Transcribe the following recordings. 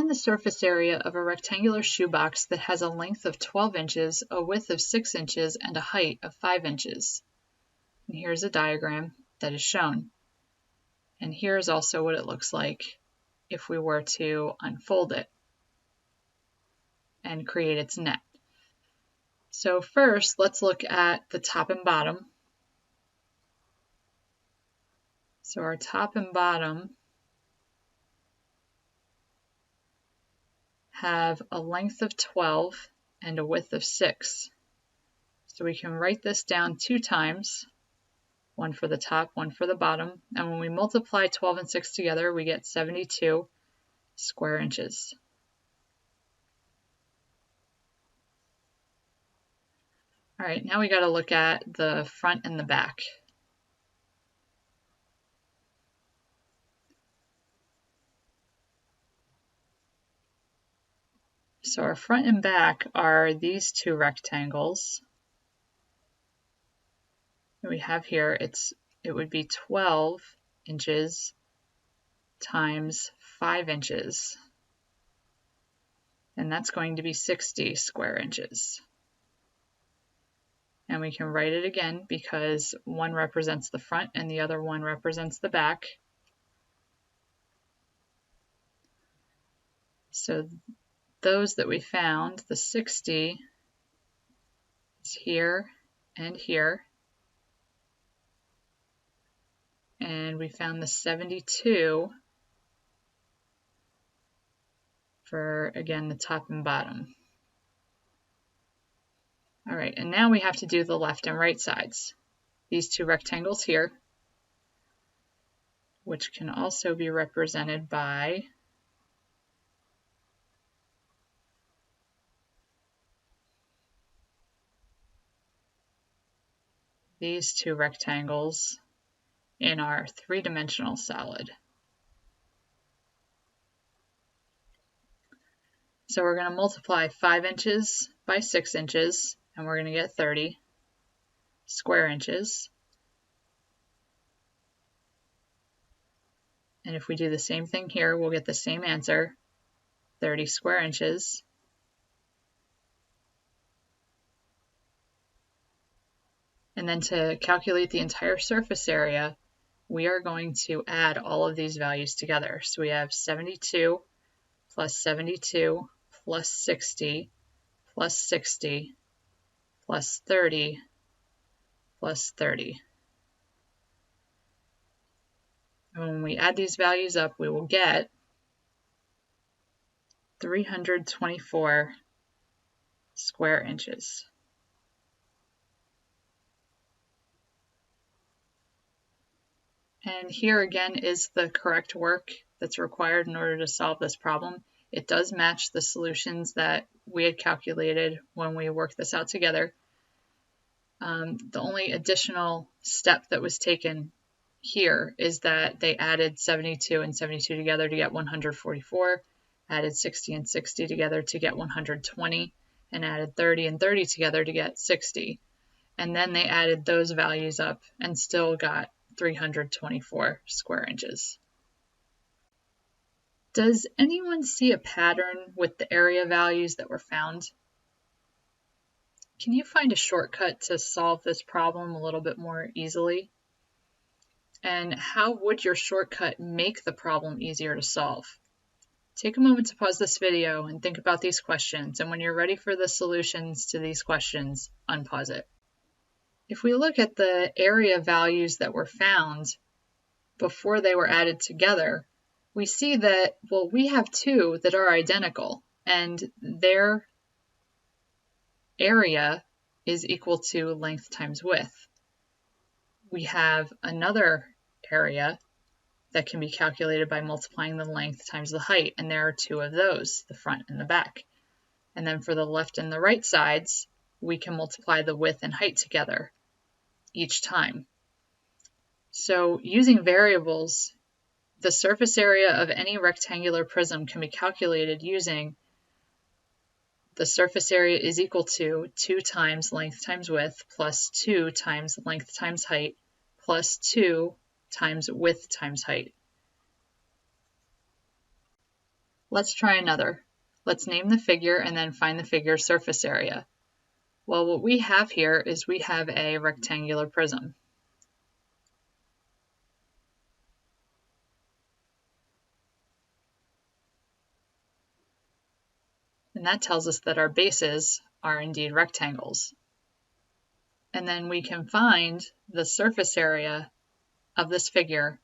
Find the surface area of a rectangular shoebox that has a length of 12 inches, a width of 6 inches, and a height of 5 inches. And here's a diagram that is shown. And here's also what it looks like if we were to unfold it and create its net. So first, let's look at the top and bottom. So our top and bottom have a length of 12 and a width of 6. So we can write this down 2 times, one for the top, one for the bottom, and when we multiply 12 and 6 together, we get 72 square inches. All right, now we got to look at the front and the back. So our front and back are these 2 rectangles. We have here, it would be 12 inches times 5 inches. And that's going to be 60 square inches. And we can write it again because one represents the front and the other one represents the back. So those that we found, the 60 is here and here. And we found the 72 for, again, the top and bottom. All right, and now we have to do the left and right sides. These 2 rectangles here, which can also be represented by these 2 rectangles in our 3-dimensional solid. So we're going to multiply 5 inches by 6 inches, and we're going to get 30 square inches. And if we do the same thing here, we'll get the same answer, 30 square inches. And then to calculate the entire surface area, we are going to add all of these values together. So we have 72 plus 72 plus 60 plus 60 plus 30 plus 30. And when we add these values up, we will get 324 square inches. And here again is the correct work that's required in order to solve this problem. It does match the solutions that we had calculated when we worked this out together. The only additional step that was taken here is that they added 72 and 72 together to get 144, added 60 and 60 together to get 120, and added 30 and 30 together to get 60. And then they added those values up and still got 324 square inches. Does anyone see a pattern with the area values that were found? Can you find a shortcut to solve this problem a little bit more easily? And how would your shortcut make the problem easier to solve? Take a moment to pause this video and think about these questions, and when you're ready for the solutions to these questions, unpause it. If we look at the area values that were found before they were added together, we see that, well, we have 2 that are identical, and their area is equal to length times width. We have another area that can be calculated by multiplying the length times the height, and there are 2 of those, the front and the back. And then for the left and the right sides, we can multiply the width and height together each time. So using variables, the surface area of any rectangular prism can be calculated using the surface area is equal to 2 times length times width plus 2 times length times height plus 2 times width times height. Let's try another. Let's name the figure and then find the figure's surface area. Well, what we have here is we have a rectangular prism. And that tells us that our bases are indeed rectangles. And then we can find the surface area of this figure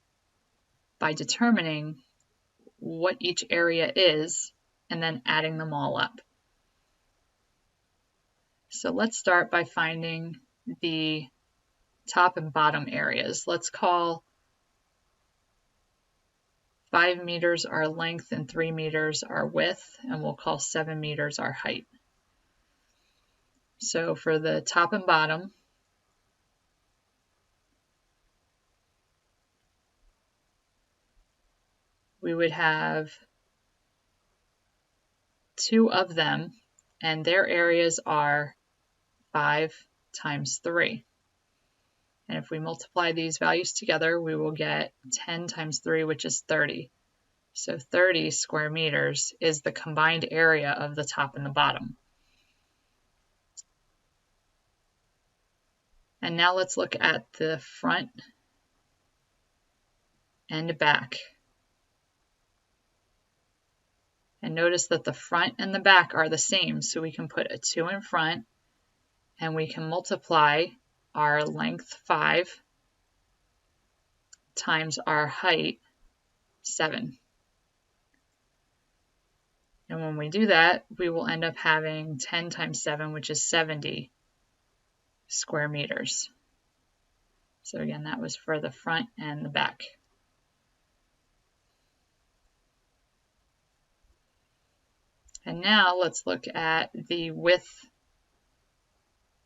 by determining what each area is and then adding them all up. So let's start by finding the top and bottom areas. Let's call 5 meters our length and 3 meters our width, and we'll call 7 meters our height. So for the top and bottom, we would have 2 of them, and their areas are 5 times 3. And if we multiply these values together, we will get 10 times 3, which is 30. So 30 square meters is the combined area of the top and the bottom. And now let's look at the front and back. And notice that the front and the back are the same, so we can put a 2 in front and we can multiply our length 5 times our height 7. And when we do that, we will end up having 10 times 7, which is 70 square meters. So again, that was for the front and the back. And now let's look at the width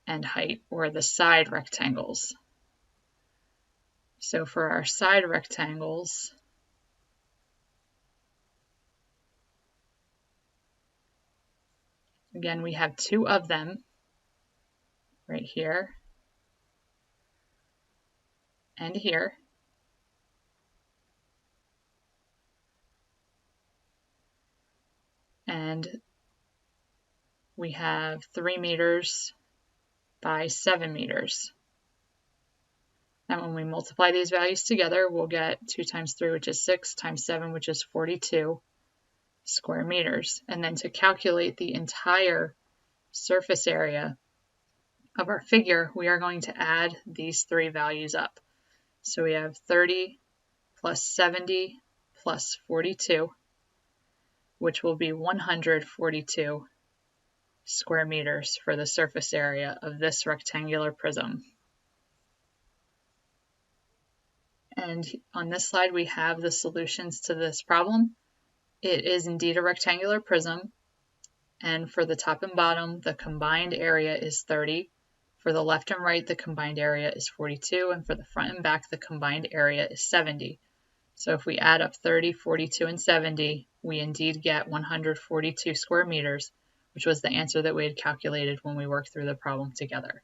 and height, or the side rectangles. So for our side rectangles, again, we have 2 of them right here and here. And we have 3 meters by 7 meters. And when we multiply these values together, we'll get 2 times 3, which is 6, times 7, which is 42 square meters. And then to calculate the entire surface area of our figure, we are going to add these 3 values up. So we have 30 plus 70 plus 42, which will be 142 square meters for the surface area of this rectangular prism. And on this slide, we have the solutions to this problem. It is indeed a rectangular prism, and for the top and bottom, the combined area is 30. For the left and right, the combined area is 42, and for the front and back, the combined area is 70. So if we add up 30, 42, and 70, we indeed get 142 square meters, which was the answer that we had calculated when we worked through the problem together.